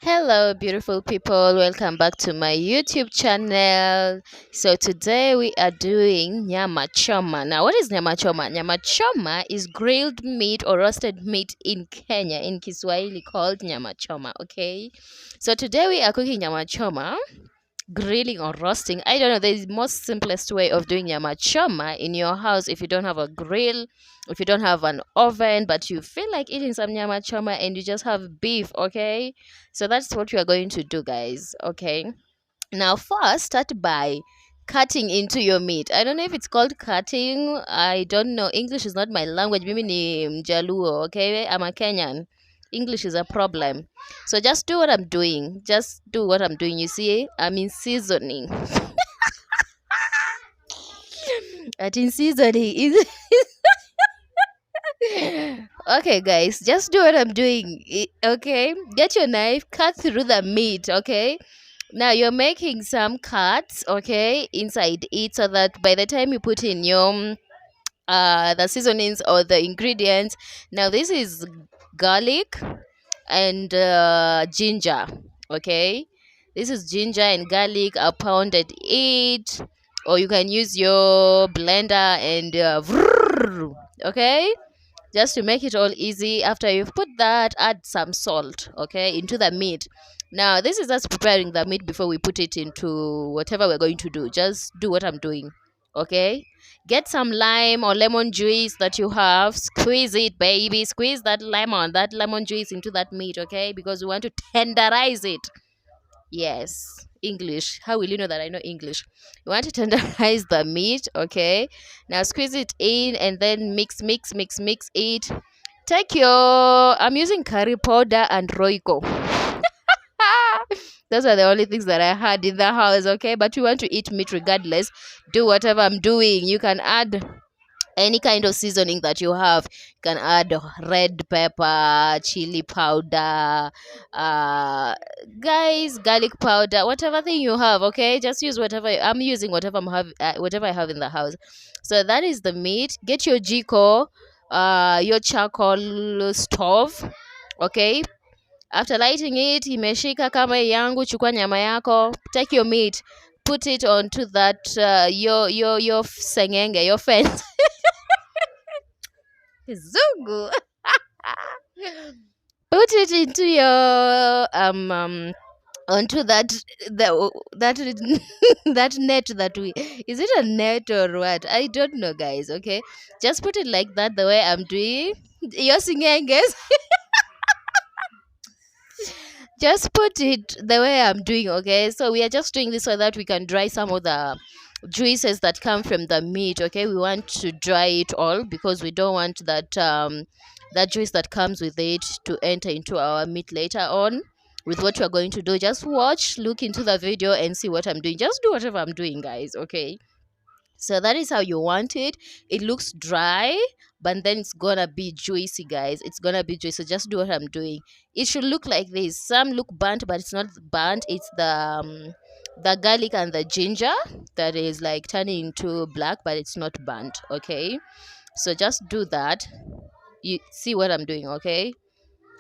Hello, beautiful people. Welcome back to my YouTube channel. So today we are doing nyama choma. Now, what is nyama choma? Nyama choma is grilled meat or roasted meat in Kenya, in Kiswahili called nyama choma. Okay. So today we are cooking nyama choma, grilling or roasting. I don't know, the most simplest way of doing nyama choma in your house. If you don't have a grill, if you don't have an oven, but you feel like eating some nyama choma and you just have beef, okay, so that's what we are going to do, guys. Okay, now first start by cutting into your meat. I don't know if it's called cutting. I don't know, English is not my language. Mimi ni mjaluo, okay, I'm a Kenyan. English is a problem. So just do what I'm doing. Just do what I'm doing. You see, I'm in seasoning. At in seasoning is okay, guys. Just do what I'm doing. Okay, get your knife, cut through the meat. Okay, now you're making some cuts. Okay, inside it, so that by the time you put in your the seasonings or the ingredients. Now this is garlic and ginger. Okay, this is ginger and garlic. I pounded it, or you can use your blender and okay, just to make it all easy. After you've put that, add some salt, okay, into the meat. Now this is us preparing the meat before we put it into whatever we're going to do. Just do what I'm doing, okay. Get some lime or lemon juice that you have, squeeze it, baby, squeeze that lemon juice into that meat, okay, because we want to tenderize it. Yes, English. How will you know that I know English? You want to tenderize the meat, okay? Now squeeze it in and then mix it. Take your, I'm using curry powder and roiko. Those are the only things that I had in the house, okay? But you want to eat meat regardless. Do whatever I'm doing. You can add any kind of seasoning that you have. You can add red pepper, chili powder, uh guys, garlic powder, whatever thing you have, okay, just use whatever. I'm using whatever whatever I have in the house. So that is the meat. Get your jiko, your charcoal stove, okay. After lighting it, imeshika kama hii yangu, chukua nyama yako, take your meat, put it onto that your sengenge, your fence. Kizungu. Put it into your onto that that net that we, is it a net or what? I don't know, guys. Okay, just put it like that, the way I'm doing. You're singing, guys. Just put it the way I'm doing, okay? So we are just doing this so that we can dry some of the juices that come from the meat, okay? We want to dry it all because we don't want that juice that comes with it to enter into our meat later on. With what we're going to do, just watch, look into the video and see what I'm doing. Just do whatever I'm doing, guys, okay? So that is how you want it. It looks dry, but then it's gonna be juicy, guys. It's gonna be juicy. Just do what I'm doing. It should look like this. Some look burnt, but it's not burnt. It's the garlic and the ginger that is like turning into black, but it's not burnt, okay. So just do that. You see what I'm doing, okay.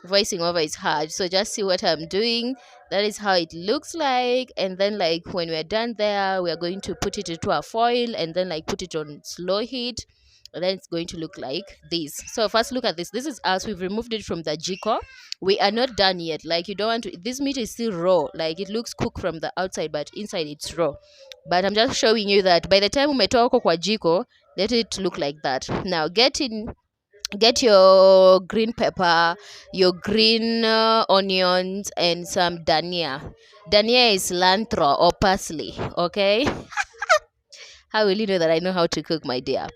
Voicing over is hard, so just see what I'm doing. That is how it looks like. And then like when we're done there, we are going to put it into a foil and then like put it on slow heat, and then it's going to look like this. So first look at this. This is us. We've removed it from the jiko. We are not done yet. Like you don't want to, this meat is still raw. Like it looks cooked from the outside, but inside it's raw. But I'm just showing you that by the time umetoa huko kwa jiko, let it look like that. Now get your green pepper, your green onions, and some dania. Dania is cilantro or parsley, okay. How will you know that I know how to cook, my dear?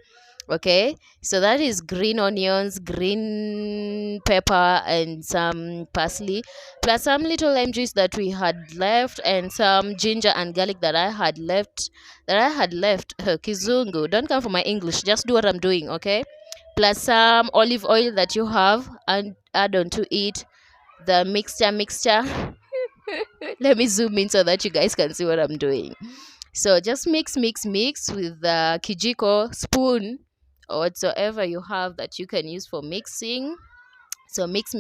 Okay, so that is green onions, green pepper, and some parsley, plus some little lime juice that we had left, and some ginger and garlic that I had left. Kizungu, don't come for my English, just do what I'm doing, okay. Plus some olive oil that you have, and add on to it the mixture. Let me zoom in so that you guys can see what I'm doing. So just mix with the kijiko spoon or whatsoever you have that you can use for mixing. So mix.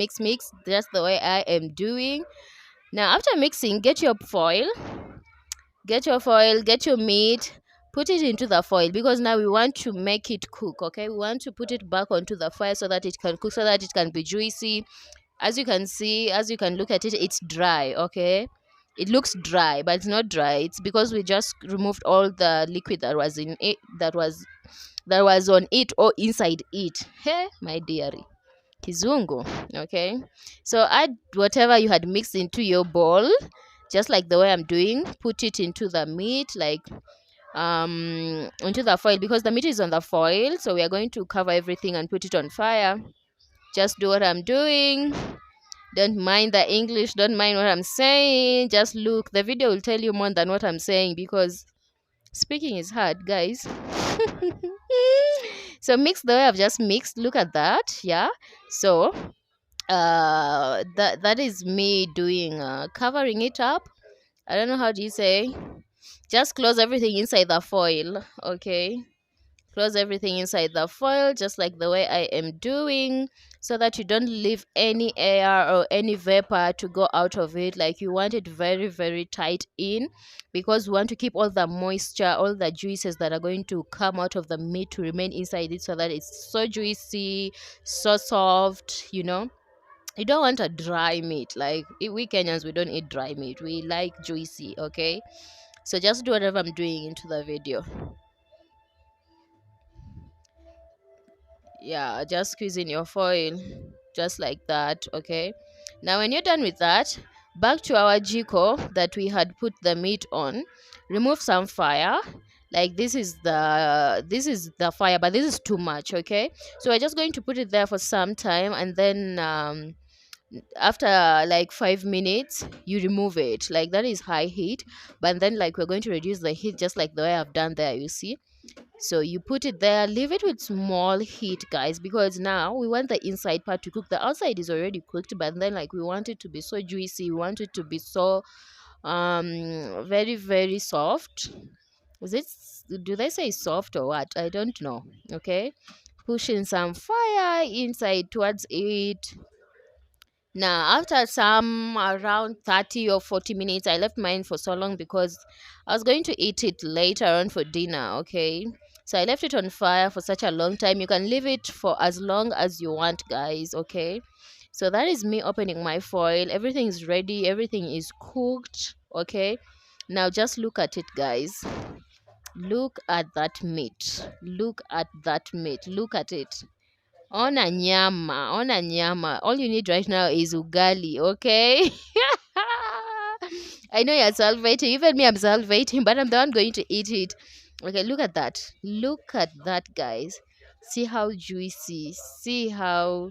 That's the way I am doing. Now after mixing, get your foil, get your meat, put it into the foil, because now we want to make it cook. Okay, we want to put it back onto the fire so that it can cook, so that it can be juicy. As you can see, as you can look at it, it's dry. Okay, it looks dry, but it's not dry. It's because we just removed all the liquid that was in it, that was on it or inside it. Hey, my dearie, kizungu. Okay, so add whatever you had mixed into your bowl, just like the way I'm doing. Put it into the meat, like into the foil, because the meat is on the foil, so we are going to cover everything and put it on fire. Just do what I'm doing. Don't mind the English, don't mind what I'm saying. Just look, the video will tell you more than what I'm saying, because speaking is hard, guys. So mix the way I've just mixed. Look at that. Yeah. So that is me doing covering it up. I don't know, how do you say, just close everything inside the foil. Okay, close everything inside the foil, just like the way I am doing, so that you don't leave any air or any vapor to go out of it. Like, you want it very, very tight in, because we want to keep all the moisture, all the juices that are going to come out of the meat to remain inside it, so that it's so juicy, so soft. You don't want a dry meat. Like, we Kenyans, we don't eat dry meat, we like juicy. Okay, so just do whatever I'm doing into the video. Yeah, just squeeze in your foil, just like that. Okay, now when you're done with that, back to our jiko that we had put the meat on. Remove some fire. Like, this is the fire, but this is too much. Okay, so we're just going to put it there for some time, and then after like 5 minutes you remove it. Like, that is high heat, but then, like, we're going to reduce the heat, just like the way I've done there, you see. So you put it there, leave it with small heat, guys, because now we want the inside part to cook. The outside is already cooked, but then, like, we want it to be so juicy, we want it to be so very, very soft. Is it, do they say soft or what? I don't know. Okay, pushing some fire inside towards it. Now, after some around 30 or 40 minutes, I left mine for so long because I was going to eat it later on for dinner. Okay, so I left it on fire for such a long time. You can leave it for as long as you want, guys. Okay, so that is me opening my foil. Everything is ready, everything is cooked. Okay, now just look at it, guys. Look at that meat. Look at that meat. Look at it. Ona nyama, ona nyama. All you need right now is ugali, okay? I know you're salivating. Even me, I'm salivating, but I'm the one going to eat it. Okay, look at that. Look at that, guys. See how juicy. See how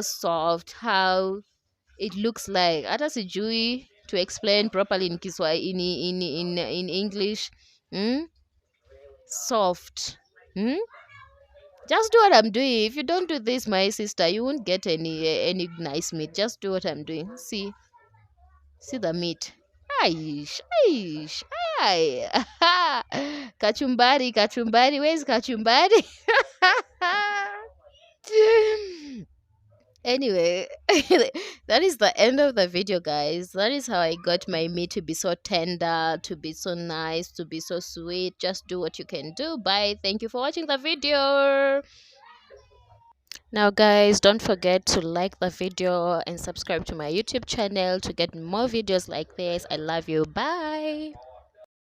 soft. How it looks like. Hata sijui to explain properly in Kiswahili, in English. Hmm? Soft. Hmm? Just do what I'm doing. If you don't do this, my sister, you won't get any nice meat. Just do what I'm doing. See the meat. Aish, aish, ay. Kachumbari, kachumbari. Where's kachumbari? Anyway, that is the end of the video, guys. That is how I got my meat to be so tender, to be so nice, to be so sweet. Just do what you can do. Bye. Thank you for watching the video. Now, guys, don't forget to like the video and subscribe to my YouTube channel to get more videos like this. I love you. Bye.